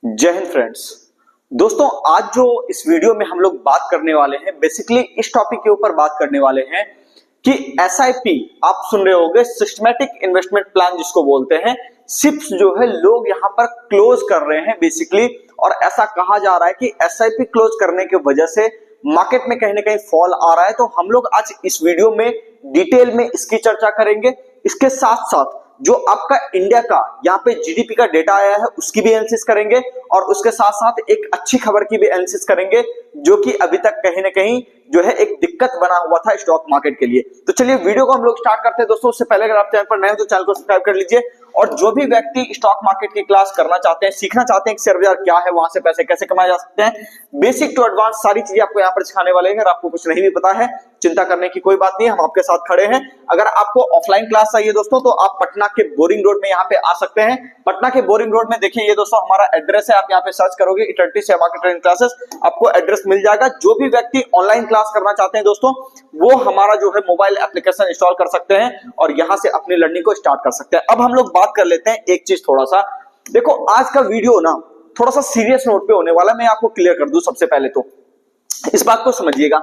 जय हिंद फ्रेंड्स। दोस्तों, आज जो इस वीडियो में हम लोग बात करने वाले हैं, बेसिकली इस टॉपिक के ऊपर बात करने वाले हैं कि एसआईपी आप सुन रहे होंगे, सिस्टमैटिक इन्वेस्टमेंट प्लान जिसको बोलते हैं, सिप्स जो है लोग यहां पर क्लोज कर रहे हैं बेसिकली। और ऐसा कहा जा रहा है कि एसआईपी क्लोज करने की वजह से मार्केट में कहीं ना कहीं फॉल आ रहा है। तो हम लोग आज इस वीडियो में डिटेल में इसकी चर्चा करेंगे। इसके साथ साथ जो आपका इंडिया का यहाँ पे जीडीपी का डेटा आया है उसकी भी एनालिसिस करेंगे और उसके साथ साथ एक अच्छी खबर की भी एनालिसिस करेंगे जो कि अभी तक कहीं ना कहीं जो है एक दिक्कत बना हुआ था स्टॉक मार्केट के लिए। तो चलिए वीडियो को हम लोग स्टार्ट करते हैं। दोस्तों, उससे पहले अगर आप चैनल पर नए हो तो चैनल को सब्सक्राइब कर लीजिए। और जो भी व्यक्ति स्टॉक मार्केट की क्लास करना चाहते हैं, सीखना चाहते हैं कि शेयर बाजार क्या है, वहां से पैसे कैसे कमाए जा सकते हैं, बेसिक टू एडवांस सारी चीजें आपको यहाँ पर सिखाने वाले हैं। अगर आपको कुछ नहीं भी पता है, चिंता करने की कोई बात नहीं, हम आपके साथ खड़े हैं। अगर आपको ऑफलाइन क्लास चाहिए दोस्तों, तो आप पटना के बोरिंग रोड में यहाँ पे आ सकते हैं। पटना के बोरिंग रोड में देखिए, ये दोस्तों हमारा एड्रेस है। आप यहाँ पे सर्च करोगे eternity share market trading classes, आपको एड्रेस मिल जाएगा। जो भी व्यक्ति ऑनलाइन क्लास करना चाहते हैं दोस्तों, वो हमारा जो है मोबाइल एप्लीकेशन इंस्टॉल कर सकते हैं और यहां से अपनी लर्निंग को स्टार्ट कर सकते हैं। अब हम लोग बात कर लेते हैं एक चीज, थोड़ा सा देखो, आज का वीडियो ना थोड़ा सा सीरियस नोट पे होने वाला है। मैं आपको क्लियर कर दूं, सबसे पहले तो इस बात को समझिएगा।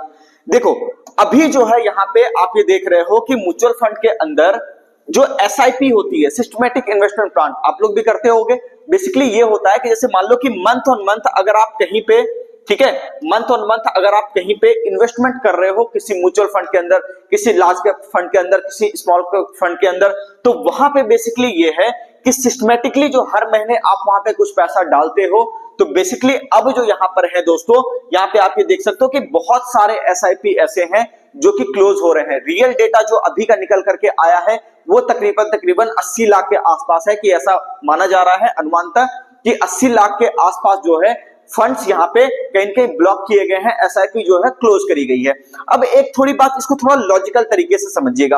देखो, अभी जो है यहाँ पे आप ये देख रहे हो कि म्यूचुअल फंड के अंदर जो एसआईपी होती है, सिस्टमैटिक इन्वेस्टमेंट प्लान, आप लोग भी करते होंगे। बेसिकली ये होता है कि जैसे मान लो कि मंथ ऑन मंथ अगर आप कहीं पे, ठीक है, मंथ ऑन मंथ अगर आप कहीं पे इन्वेस्टमेंट कर रहे हो किसी म्यूचुअल फंड के अंदर, किसी लार्ज कैप फंड के अंदर, किसी स्मॉल कैप फंड के अंदर, तो वहां पे बेसिकली ये है कि सिस्टमैटिकली जो हर महीने आप वहां पे कुछ पैसा डालते हो। तो बेसिकली अब जो यहां पर है दोस्तों, यहां पे आप ये देख सकते हो कि बहुत सारे एसआईपी ऐसे हैं जो कि क्लोज हो रहे हैं। रियल डेटा जो अभी का निकल करके आया है वो तकरीबन 80 लाख के आसपास है, कि ऐसा माना जा रहा है अनुमानतः कि 80 लाख के आसपास जो है फंड्स यहाँ पे कहीं न कहीं ब्लॉक किए गए हैं, एसआईपी जो है क्लोज करी गई है। अब एक थोड़ी बात, इसको थोड़ा लॉजिकल तरीके से समझिएगा।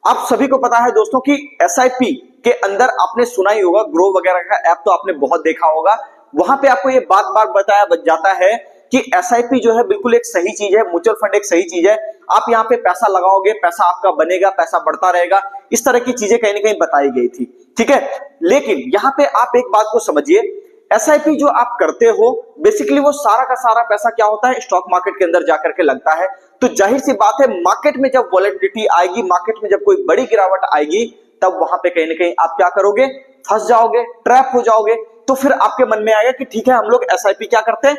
आप सभी को पता है दोस्तों कि एसआईपी के अंदर आपने सुना ही होगा, ग्रो वगैरह का ऐप तो आपने बहुत देखा होगा। वहां पे आपको ये बात बताया जाता है कि एसआईपी जो है बिल्कुल एक सही चीज है, म्यूचुअल फंड एक सही चीज है। आप यहाँ पे पैसा लगाओगे, पैसा आपका बनेगा, पैसा बढ़ता रहेगा, इस तरह की चीजें कहीं ना कहीं बताई गई थी, ठीक है। लेकिन यहाँ पे आप एक बात को समझिए, एसआईपी जो आप करते हो बेसिकली वो सारा का सारा पैसा क्या होता है, स्टॉक मार्केट के अंदर जाकर के लगता है। तो जाहिर सी बात है, मार्केट में जब वॉलेटिलिटी आएगी, मार्केट में जब कोई बड़ी गिरावट आएगी, तब वहां पे कहीं ना कहीं आप क्या करोगे, फंस जाओगे, ट्रैप हो जाओगे। तो फिर आपके मन में आएगा कि ठीक है, हम लोग एसआईपी क्या करते हैं,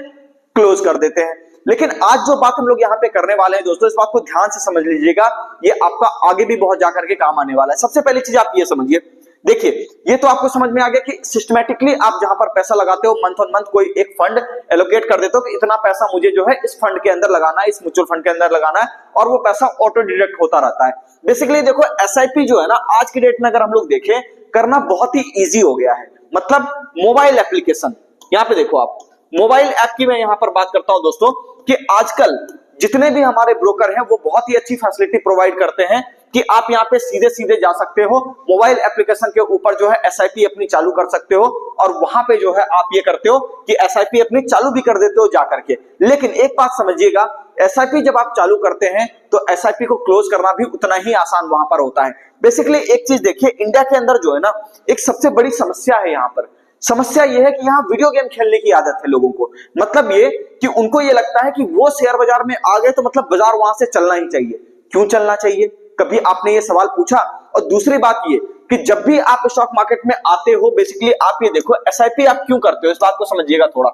क्लोज कर देते हैं। लेकिन आज जो बात हम लोग यहाँ पे करने वाले हैं दोस्तों, इस बात को ध्यान से समझ लीजिएगा, ये आपका आगे भी बहुत जाकर के काम आने वाला है। सबसे पहली चीज आप ये समझिए, देखिए ये तो आपको समझ में आ गया कि सिस्टमैटिकली आप जहां पर पैसा लगाते हो, मंथ ऑन मंथ कोई एक फंड एलोकेट कर देते हो कि इतना पैसा मुझे जो है इस फंड के अंदर लगाना है, इस म्यूचुअल फंड के अंदर लगाना है, और वो पैसा ऑटो डिडक्ट होता रहता है। बेसिकली देखो, एसआईपी जो है ना, आज की डेट में अगर हम लोग देखें, करना बहुत ही ईजी हो गया है। मतलब मोबाइल एप्लीकेशन, यहाँ पे देखो आप, मोबाइल ऐप की मैं यहाँ पर बात करता हूं दोस्तों, कि आजकल जितने भी हमारे ब्रोकर हैं वो बहुत ही अच्छी फैसिलिटी प्रोवाइड करते हैं कि आप यहाँ पे सीधे सीधे जा सकते हो, मोबाइल एप्लीकेशन के ऊपर जो है एसआईपी अपनी चालू कर सकते हो, और वहां पे जो है आप ये करते हो कि एसआईपी अपनी चालू भी कर देते हो जा करके। लेकिन एक बात समझिएगा, एसआईपी जब आप चालू करते हैं तो एसआईपी को क्लोज करना भी उतना ही आसान वहां पर होता है। बेसिकली एक चीज देखिए, इंडिया के अंदर जो है ना, एक सबसे बड़ी समस्या है यहाँ पर। समस्या यह है कि यहाँ वीडियो गेम खेलने की आदत है लोगों को। मतलब ये कि उनको ये लगता है कि वो शेयर बाजार में आ गए तो मतलब बाजार वहां से चलना ही चाहिए। क्यों चलना चाहिए, कभी आपने ये सवाल पूछा? और दूसरी बात ये कि जब भी आप स्टॉक मार्केट में आते हो, बेसिकली आप ये देखो एसआईपी आप क्यों करते हो, इस बात को समझिएगा थोड़ा।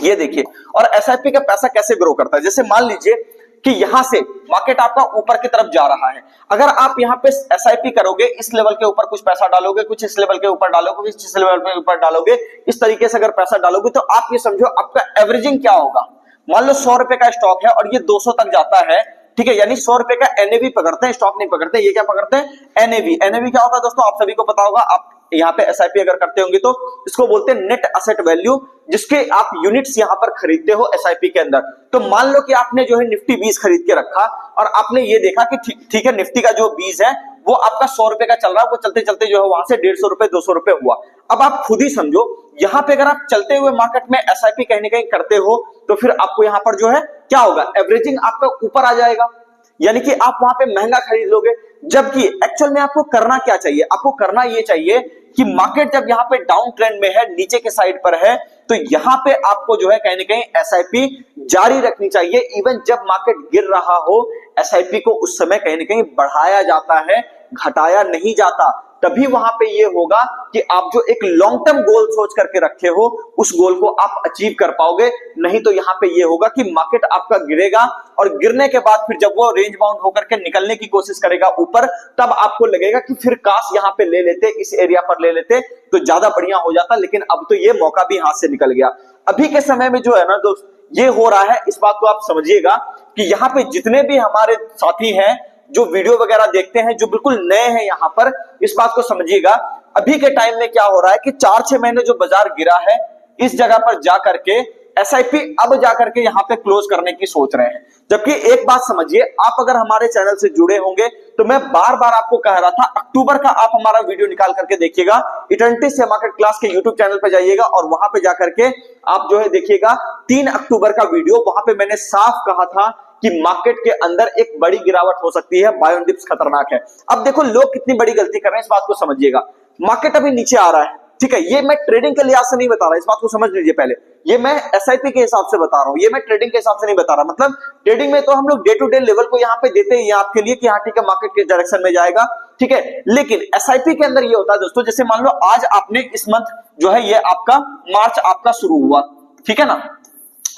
ये देखिए, और एसआईपी का पैसा कैसे ग्रो करता है। जैसे मान लीजिए कि यहां से मार्केट आपका ऊपर की तरफ जा रहा है, अगर आप यहाँ पे एसआईपी करोगे, इस लेवल के ऊपर कुछ पैसा डालोगे, कुछ इस लेवल के ऊपर डालोगे, कुछ इस लेवल के ऊपर डालोगे, इस तरीके से अगर पैसा डालोगे, तो आप ये समझो आपका एवरेजिंग क्या होगा। मान लो 100 रुपए का स्टॉक है और ये 200 तक जाता है, ठीक है, यानी 100 रुपए का एनएवी पकड़ते हैं, स्टॉक नहीं पकड़ते। ये क्या पकड़ते हैं, एनएवी। एनएवी क्या होता है दोस्तों, आप सभी को पता होगा। आप यहाँ पे एसआईपी अगर करते होंगे तो इसको बोलते हैं नेट एसेट वैल्यू, जिसके आप यूनिट्स यहाँ पर खरीदते हो एसआईपी के अंदर। तो मान लो कि आपने जो है निफ्टी 20 खरीद के रखा और आपने ये देखा कि ठीक है, निफ्टी का जो 20 है वो आपका 100 रुपए का चल रहा है, वो चलते चलते जो है वहां से 150 रुपए 200 रुपए हुआ। अब आप खुद ही समझो, यहाँ पे अगर आप चलते हुए मार्केट में एसआईपी कहीं ना कहीं करते हो, तो फिर आपको यहाँ पर जो है क्या होगा, एवरेजिंग आपका ऊपर आ जाएगा, यानी कि आप वहां पे महंगा खरीद लोगे। जबकि एक्चुअल में आपको करना क्या चाहिए, आपको करना ये चाहिए कि मार्केट जब यहाँ पे डाउन ट्रेंड में है, नीचे के साइड पर है, तो यहां पे आपको जो है कहीं ना कहीं एसआईपी जारी रखनी चाहिए। इवन जब मार्केट गिर रहा हो, एसआईपी को उस समय कहीं ना कहीं बढ़ाया जाता है, घटाया नहीं जाता। तभी वहां पे ये होगा कि आप जो एक लॉन्ग टर्म गोल सोच करके रखे हो उस गोल को आप अचीव कर पाओगे। नहीं तो यहां पे ये होगा कि मार्केट आपका गिरेगा और गिरने के बाद फिर जब वो रेंज बाउंड होकर के निकलने की कोशिश करेगा ऊपर, तब आपको लगेगा कि फिर काश यहां पे ले लेते, इस एरिया पर ले लेते तो ज्यादा बढ़िया हो जाता। लेकिन अब तो ये मौका भी हाथ से निकल गया। अभी के समय में जो है ना दोस्त ये हो रहा है, इस बात को आप समझिएगा कि यहाँ पे जितने भी हमारे साथी हैं जो वीडियो वगैरह देखते हैं, जो बिल्कुल नए हैं यहाँ पर, इस बात को समझिएगा। अभी के टाइम में क्या हो रहा है कि 4-6 महीने जो बाजार गिरा है, इस जगह पर जाकर के एसआईपी अब जाकर के यहाँ पे क्लोज करने की सोच रहे हैं। जबकि एक बात समझिए, आप अगर हमारे चैनल से जुड़े होंगे तो मैं बार बार आपको कह रहा था, अक्टूबर का आप हमारा वीडियो निकाल करके देखिएगा, इटर्निटी शेयर मार्केट क्लास के यूट्यूब चैनल पे जाइएगा और वहां पे जाकर के आप जो है देखिएगा 3 अक्टूबर का वीडियो। वहां पे मैंने साफ कहा था कि मार्केट के अंदर एक बड़ी गिरावट हो सकती है, बाय ऑन डिप्स खतरनाक है। अब देखो लोग कितनी बड़ी गलती कर रहे हैं, इस बात को समझिएगा। मार्केट अभी नीचे आ रहा है, ठीक है, ये मैं ट्रेडिंग के लिहाज से नहीं बता रहा, इस बात को समझ लीजिए पहले। ये मैं एसआईपी के हिसाब से बता रहा हूं, ये मैं ट्रेडिंग के हिसाब से नहीं बता रहा। मतलब ट्रेडिंग में तो हम लोग डे टू डे लेवल को यहाँ पे देते हैं आपके लिए कि हाँ ठीक है मार्केट के डायरेक्शन में जाएगा, ठीक है। लेकिन एसआईपी के अंदर ये होता है दोस्तों, जैसे मान लो आज आपने इस मंथ जो है ये आपका मार्च आपका शुरू हुआ, ठीक है ना,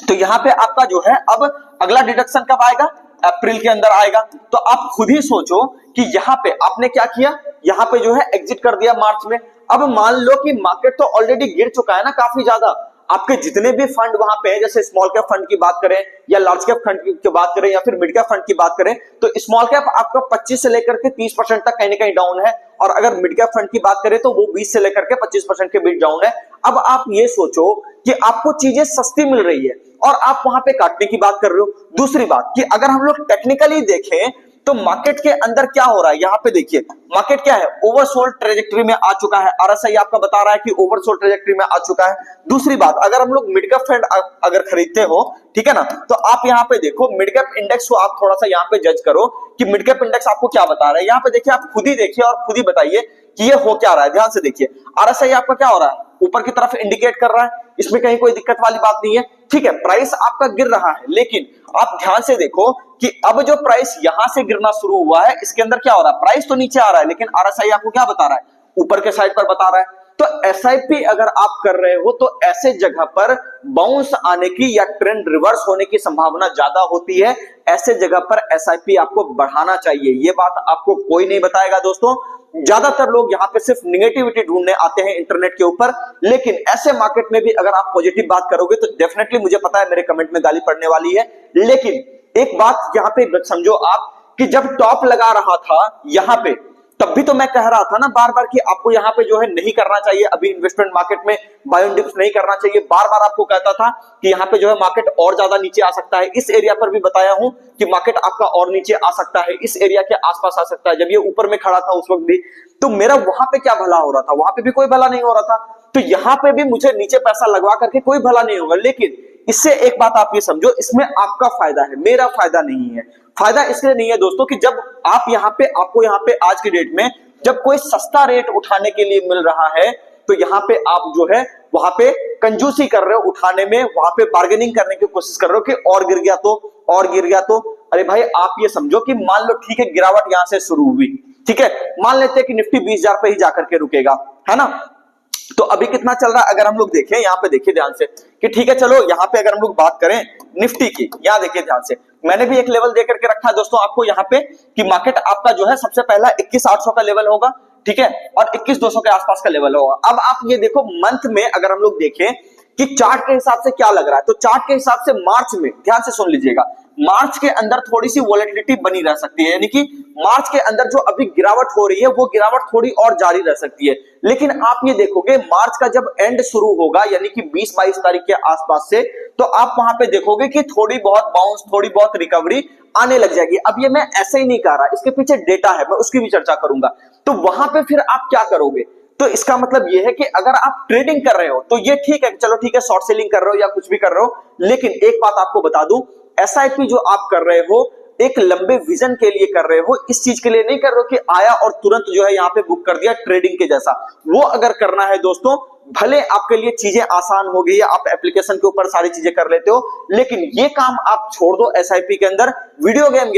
तो यहाँ पे आपका जो है अब अगला डिडक्शन कब आएगा, अप्रैल के अंदर आएगा। तो आप खुद ही सोचो कि यहाँ पे आपने क्या किया, यहाँ पे जो है एग्जिट कर दिया मार्च में। अब मान लो कि मार्केट तो ऑलरेडी गिर चुका है ना काफी ज्यादा, आपके जितने भी फंड वहां पे हैं, जैसे स्मॉल कैप फंड की बात करें या लार्ज कैप फंड की बात करें या फिर मिड कैप फंड की बात करें, तो स्मॉल कैप आपका 25 से लेकर के 30% तक कहीं ना कहीं डाउन है, और अगर मिड कैप फंड की बात करें तो वो 20 से लेकर के 25% के बीच डाउन है। अब आप ये सोचो कि आपको चीजें सस्ती मिल रही है और आप वहां पे काटने की बात कर रहे हो। दूसरी बात कि अगर हम लोग टेक्निकली देखें तो मार्केट के अंदर क्या हो रहा है, यहां पे देखिए मार्केट क्या है, ओवरसोल्ड ट्रेजेक्टरी में आ चुका है। आरएसआई आपका बता रहा है कि ओवरसोल्ड ट्रेजेक्टरी में आ चुका है। दूसरी बात, अगर हम लोग मिड कैप फंड अगर खरीदते हो, ठीक है ना, तो आप यहां पे देखो मिड कैप इंडेक्स को आप थोड़ा सा यहां पे जज करो कि मिड कैप इंडेक्स आपको क्या बता रहा है। यहां पे देखिए, आप खुद ही देखिए और खुद ही बताइए कि ये हो क्या रहा है। ध्यान से देखिए, आरएसआई आपका क्या हो रहा है, ऊपर की तरफ इंडिकेट कर रहा है, इसमें कहीं कोई दिक्कत वाली बात नहीं है, ठीक है। प्राइस आपका गिर रहा है, लेकिन आप ध्यान से देखो कि अब जो प्राइस यहां से गिरना शुरू हुआ है, इसके अंदर क्या हो रहा है, प्राइस तो नीचे आ रहा है, लेकिन आरएसआई आपको क्या बता रहा है, ऊपर के साइड पर बता रहा है। तो एसआईपी अगर आप कर रहे हो तो ऐसे जगह पर बाउंस आने की या ट्रेंड रिवर्स होने की संभावना ज्यादा होती है। ऐसे जगह पर एसआईपी आपको बढ़ाना चाहिए, ये बात आपको कोई नहीं बताएगा दोस्तों। ज्यादातर लोग यहाँ पे सिर्फ निगेटिविटी ढूंढने आते हैं इंटरनेट के ऊपर, लेकिन ऐसे मार्केट में भी अगर आप पॉजिटिव बात करोगे तो डेफिनेटली मुझे पता है मेरे कमेंट में गाली पड़ने वाली है। लेकिन एक बात यहाँ पे समझो आप कि जब टॉप लगा रहा था यहाँ पे, तब भी तो मैं कह रहा था ना बार बार कि आपको यहाँ पे जो है नहीं करना चाहिए, अभी इन्वेस्टमेंट मार्केट में बाय ऑन डिप्स नहीं करना चाहिए। बार बार आपको कहता था कि यहाँ पे जो है मार्केट और ज्यादा नीचे आ सकता है। इस एरिया पर भी बताया हूं कि मार्केट आपका और नीचे आ सकता है, इस एरिया के आसपास आ सकता है। जब ये ऊपर में खड़ा था उस वक्त भी तो मेरा वहां पे क्या भला हो रहा था, वहां पे भी कोई भला नहीं हो रहा था। तो यहाँ पे भी मुझे नीचे पैसा लगवा करके कोई भला नहीं होगा। लेकिन इससे एक बात आप ये समझो, इसमें आपका फायदा है, मेरा फायदा नहीं है। फायदा इसलिए नहीं है दोस्तों कि जब आप यहाँ पे, आपको यहाँ पे आज की डेट में जब कोई सस्ता रेट उठाने के लिए मिल रहा है तो यहाँ पे आप जो है वहां पे कंजूसी कर रहे हो उठाने में, वहां पे बार्गेनिंग करने की कोशिश कर रहे हो कि और गिर गया तो, और गिर गया तो। अरे भाई आप ये समझो कि मान लो ठीक है गिरावट यहां से शुरू हुई, ठीक है, मान लेते हैं कि निफ्टी 20,000 पे ही जाकर के रुकेगा, है ना। तो अभी कितना चल रहा है अगर हम लोग देखें, यहाँ पे देखिए ध्यान से कि ठीक है चलो यहाँ पे अगर हम लोग बात करें निफ्टी की, यहाँ देखिए ध्यान से, मैंने भी एक लेवल दे करके रखा है दोस्तों आपको यहाँ पे कि मार्केट आपका जो है सबसे पहला 21,800 का लेवल होगा, ठीक है, और 21,200 के आसपास का लेवल होगा। अब आप ये देखो मंथ में अगर हम लोग देखें कि चार्ट के हिसाब से क्या लग रहा है, तो चार्ट के हिसाब से मार्च में, ध्यान से सुन लीजिएगा, मार्च के अंदर थोड़ी सी वॉलेटिलिटी बनी रह सकती है, यानी कि मार्च के अंदर जो अभी गिरावट हो रही है वो गिरावट थोड़ी और जारी रह सकती है। लेकिन आप ये देखोगे मार्च का जब एंड शुरू होगा यानी कि 20-22 तारीख के आसपास से, तो आप वहां पे देखोगे कि थोड़ी बहुत बाउंस, थोड़ी बहुत रिकवरी आने लग जाएगी। अब ये मैं ऐसे ही नहीं कह रहा, इसके पीछे डेटा है, मैं उसकी भी चर्चा करूंगा। तो वहां पे फिर आप क्या करोगे, तो इसका मतलब ये है कि अगर आप ट्रेडिंग कर रहे हो तो ये ठीक है, चलो ठीक है शॉर्ट सेलिंग कर रहे हो या कुछ भी कर रहे हो, लेकिन एक बात आपको बता दूं, एसआईपी जो आप कर रहे हो एक लंबे विजन के लिए कर रहे हो, इस चीज के लिए नहीं कर रहे हो कि आया और तुरंत जो है यहाँ पे बुक कर दिया ट्रेडिंग के जैसा। वो अगर करना है दोस्तों, भले आपके लिए चीजें आसान हो गई है, आप एप्लीकेशन के ऊपर सारी चीजें कर लेते हो, लेकिन ये काम आप छोड़ दो एसआईपी के अंदर, वीडियो गेम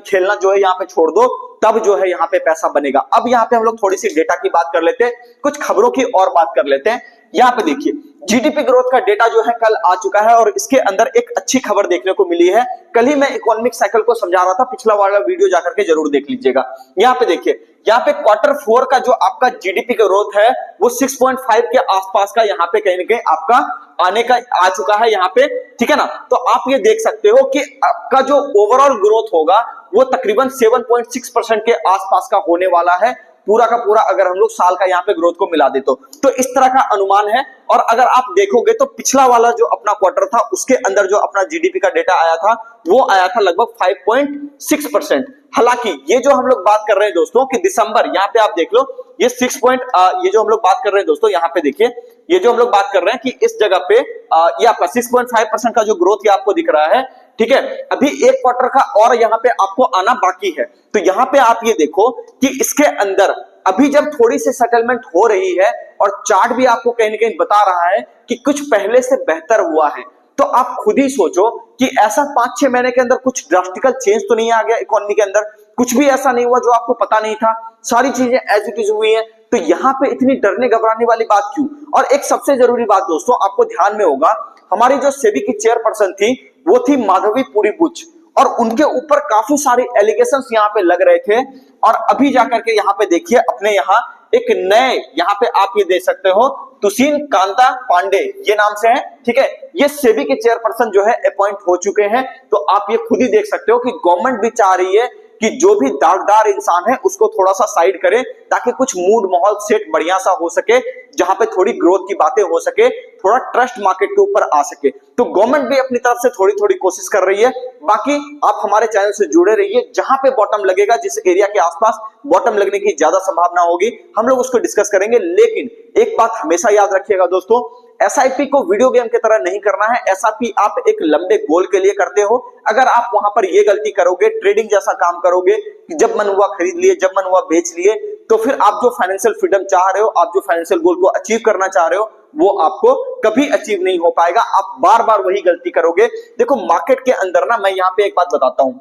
खेलना जो है यहाँ पे छोड़ दो, तब जो है यहाँ पे पैसा बनेगा। अब यहाँ पे हम लोग थोड़ी सी डेटा की बात कर लेते हैं, कुछ खबरों की और बात कर लेते हैं। यहाँ पे देखिए जीडीपी ग्रोथ का डेटा जो है कल आ चुका है और इसके अंदर एक अच्छी खबर देखने को मिली है। कल ही मैं इकोनॉमिक साइकिल को समझा रहा था, पिछला वाला वीडियो जाकर के जरूर देख लीजिएगा। यहाँ पे देखिए, यहाँ पे Q4 का जो आपका जीडीपी ग्रोथ है वो 6.5 के आसपास का यहाँ पे कहीं ना कहीं आपका आने का आ चुका है यहाँ पे, ठीक है ना। तो आप ये देख सकते हो कि आपका जो ओवरऑल ग्रोथ होगा वो तकरीबन 7.6% के आसपास का होने वाला है, पूरा का पूरा अगर हम लोग साल का यहाँ पे ग्रोथ को मिला दे तो इस तरह का अनुमान है। और अगर आप देखोगे तो पिछला वाला जो अपना क्वार्टर था उसके अंदर जो अपना जीडीपी का डेटा आया था वो आया था लगभग 5.6%। हालांकि ये जो हम लोग बात कर रहे हैं दोस्तों कि दिसंबर, यहाँ पे आप देख लो ये ये जो हम लोग बात कर रहे हैं दोस्तों, यहाँ पे देखिए ये जो हम लोग बात कर रहे हैं कि इस जगह पे ये आपका 6.5% का जो ग्रोथ ये आपको दिख रहा है, ठीक है। अभी एक क्वार्टर का और यहाँ पे आपको आना बाकी है। तो यहाँ पे आप ये देखो कि इसके अंदर अभी जब थोड़ी सी सेटलमेंट हो रही है और चार्ट भी आपको कहीं ना कहीं बता रहा है कि कुछ पहले से बेहतर हुआ है, तो आप खुद ही सोचो कि ऐसा 5-6 महीने के अंदर कुछ ड्रास्टिकल चेंज तो नहीं आ गया इकोनॉमी के अंदर, कुछ भी ऐसा नहीं हुआ जो आपको पता नहीं था, सारी चीजें एज इट इज हुई है। तो यहाँ पे इतनी डरने घबराने वाली बात क्यों। और एक सबसे जरूरी बात दोस्तों आपको ध्यान में होगा, हमारी जो सेबी की चेयरपर्सन थी वो थी माधवी पुरी बुच, और उनके ऊपर काफी सारे एलिगेशंस यहाँ पे लग रहे थे। और अभी जाकर के यहाँ पे देखिए अपने यहाँ एक नए, यहाँ पे आप ये देख सकते हो तुसीन कांता पांडे ये नाम से है, ठीक है। ये सेबी के चेयरपर्सन जो है अपॉइंट हो चुके हैं। तो आप ये खुद ही देख सकते हो कि गवर्नमेंट भी चाह रही है कि जो भी दागदार इंसान है उसको थोड़ा सा साइड करे, ताकि कुछ मूड माहौल सेट बढ़िया सा हो सके, जहां पे थोड़ी ग्रोथ की बातें हो सके, थोड़ा ट्रस्ट मार्केट के ऊपर आ सके। तो गवर्नमेंट भी अपनी तरफ से थोड़ी थोड़ी कोशिश कर रही है। बाकी आप हमारे चैनल से जुड़े रहिए, जहां पे बॉटम लगेगा, जिस एरिया के आसपास बॉटम लगने की ज्यादा संभावना होगी, हम लोग उसको डिस्कस करेंगे। लेकिन एक बात हमेशा याद रखिएगा दोस्तों, एसआईपी को वीडियो गेम की तरह नहीं करना है। एसआईपी आप एक लंबे गोल के लिए करते हो। अगर आप वहां पर ये गलती करोगे, ट्रेडिंग जैसा काम करोगे कि जब मन हुआ खरीद लिए, जब मन हुआ बेच लिए, तो फिर आप जो फाइनेंशियल फ्रीडम चाह रहे हो, आप जो फाइनेंशियल गोल को अचीव करना चाह रहे हो, वो आपको कभी अचीव नहीं हो पाएगा। आप बार बार वही गलती करोगे। देखो मार्केट के अंदर ना, मैं यहाँ पे एक बात बताता हूं,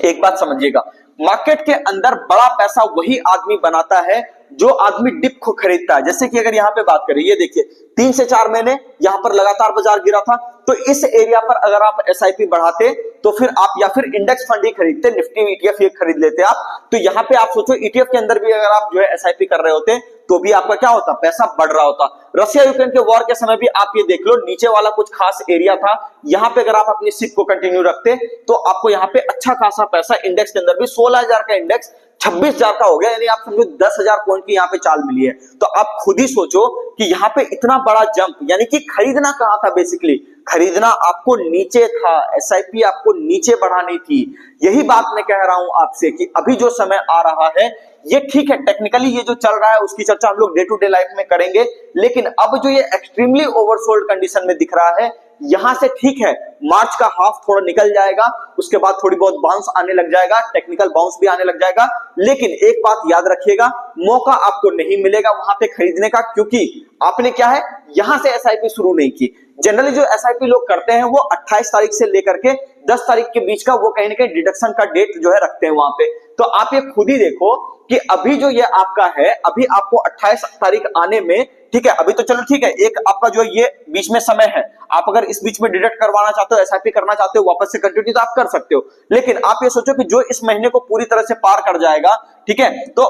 एक बात समझिएगा, मार्केट के अंदर बड़ा पैसा वही आदमी बनाता है जो आदमी डिप को खरीदता है। जैसे कि अगर यहाँ पे बात करें, ये देखिए 3 से 4 महीने यहाँ पर लगातार बाजार गिरा था, तो इस एरिया पर अगर आप एसआईपी बढ़ाते तो फिर आप या फिर इंडेक्स फंड ही खरीदते, निफ्टी ईटीएफ ये खरीद लेते आप। तो यहाँ पे आप सोचो ईटीएफ के अंदर भी अगर आप जो है एसआईपी कर रहे होते तो भी आपका क्या होता, पैसा बढ़ रहा होता। रशिया यूक्रेन के वॉर के समय भी आप ये देख लो, नीचे वाला कुछ खास एरिया था, यहाँ पे अगर आप अपनी सिप को कंटिन्यू रखते तो आपको यहाँ पे अच्छा खासा पैसा, इंडेक्स के अंदर भी 16,000 का इंडेक्स 26,000 का हो गया, यानी आप समझो 10,000 पॉइंट की यहाँ पे चाल मिली है। तो आप खुद ही सोचो कि यहाँ पे इतना बड़ा जंप, यानी कि खरीदना कहाँ था, बेसिकली खरीदना आपको नीचे था, एसआईपी आपको नीचे बढ़ानी थी। यही बात मैं कह रहा हूं आपसे कि अभी जो समय आ रहा है ये ठीक है, टेक्निकली ये जो चल रहा है उसकी चर्चा हम लोग डे टू डे लाइफ में करेंगे, लेकिन अब जो ये एक्सट्रीमली ओवरसोल्ड कंडीशन में दिख रहा है, यहां से ठीक है मार्च का हाफ थोड़ा निकल जाएगा, उसके बाद थोड़ी बहुत बाउंस आने लग जाएगा, टेक्निकल बाउंस भी आने लग जाएगा। लेकिन एक बात याद रखिएगा, मौका आपको नहीं मिलेगा वहां पे खरीदने का, क्योंकि आपने क्या है यहां से एसआईपी शुरू नहीं की। जनरली जो एसआईपी लोग करते हैं वो 28 तारीख से लेकर के 10 तारीख के बीच का वो कहीं ना कहीं डिडक्शन का डेट जो है रखते हैं वहां पे। तो आप ये खुद ही देखो कि अभी जो ये आपका है, अभी आपको 28 तारीख आने में, ठीक है, अभी तो चलो ठीक है, एक आपका जो ये बीच में समय है, आप अगर इस बीच में डिडक्ट करवाना चाहते हो, एसआईपी करना चाहते हो, वापस से कंटिन्यू, तो आप कर सकते हो। लेकिन आप ये सोचो कि जो इस महीने को पूरी तरह से पार कर जाएगा, ठीक है, तो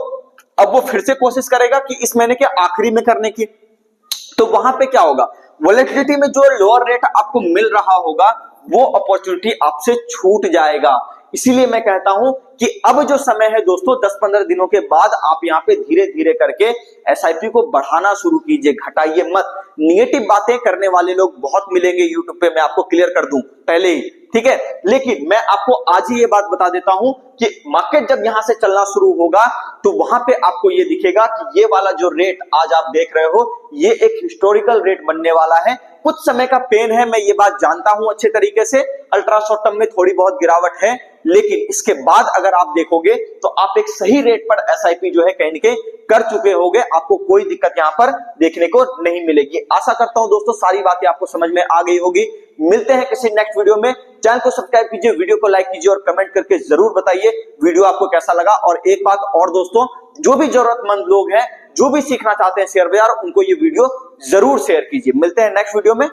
अब वो फिर से कोशिश करेगा कि इस महीने के आखिरी में करने की। तो वहां पे क्या होगा, वोलेटिलिटी में जो लोअर रेट आपको मिल रहा होगा वो अपॉर्चुनिटी आपसे छूट जाएगा। इसीलिए मैं कहता हूं कि अब जो समय है दोस्तों, 10-15 दिनों के बाद आप यहाँ पे धीरे धीरे करके एसआईपी को बढ़ाना शुरू कीजिए, घटाइए मत। निगेटिव बातें करने वाले लोग बहुत मिलेंगे यूट्यूब पे, मैं आपको क्लियर कर दूं पहले ही, ठीक है। लेकिन मैं आपको आज ही ये बात बता देता हूं कि मार्केट जब यहां से चलना शुरू होगा तो वहां पे आपको ये दिखेगा कि ये वाला जो रेट आज आप देख रहे हो, ये एक हिस्टोरिकल रेट बनने वाला है। कुछ समय का पेन है, मैं ये बात जानता हूं अच्छे तरीके से, अल्ट्रा शॉर्ट टर्म में थोड़ी बहुत गिरावट है, लेकिन इसके बाद अगर अगर आप देखोगे तो आप एक सही रेट पर एसआईपी जो है कहीं न कहीं कर चुके होगे, आपको कोई दिक्कत यहां पर देखने को नहीं मिलेगी। आशा करता हूं दोस्तों सारी बातें आपको समझ में आ गई होगी। मिलते हैं किसी नेक्स्ट वीडियो में। चैनल को सब्सक्राइब कीजिए, वीडियो को लाइक कीजिए और कमेंट करके जरूर बताइए वीडियो आपको कैसा लगा। और एक बात और दोस्तों, जो भी जरूरतमंद लोग हैं, जो भी सीखना चाहते हैं शेयर बाजार, उनको ये वीडियो जरूर शेयर कीजिए। मिलते हैं नेक्स्ट वीडियो में।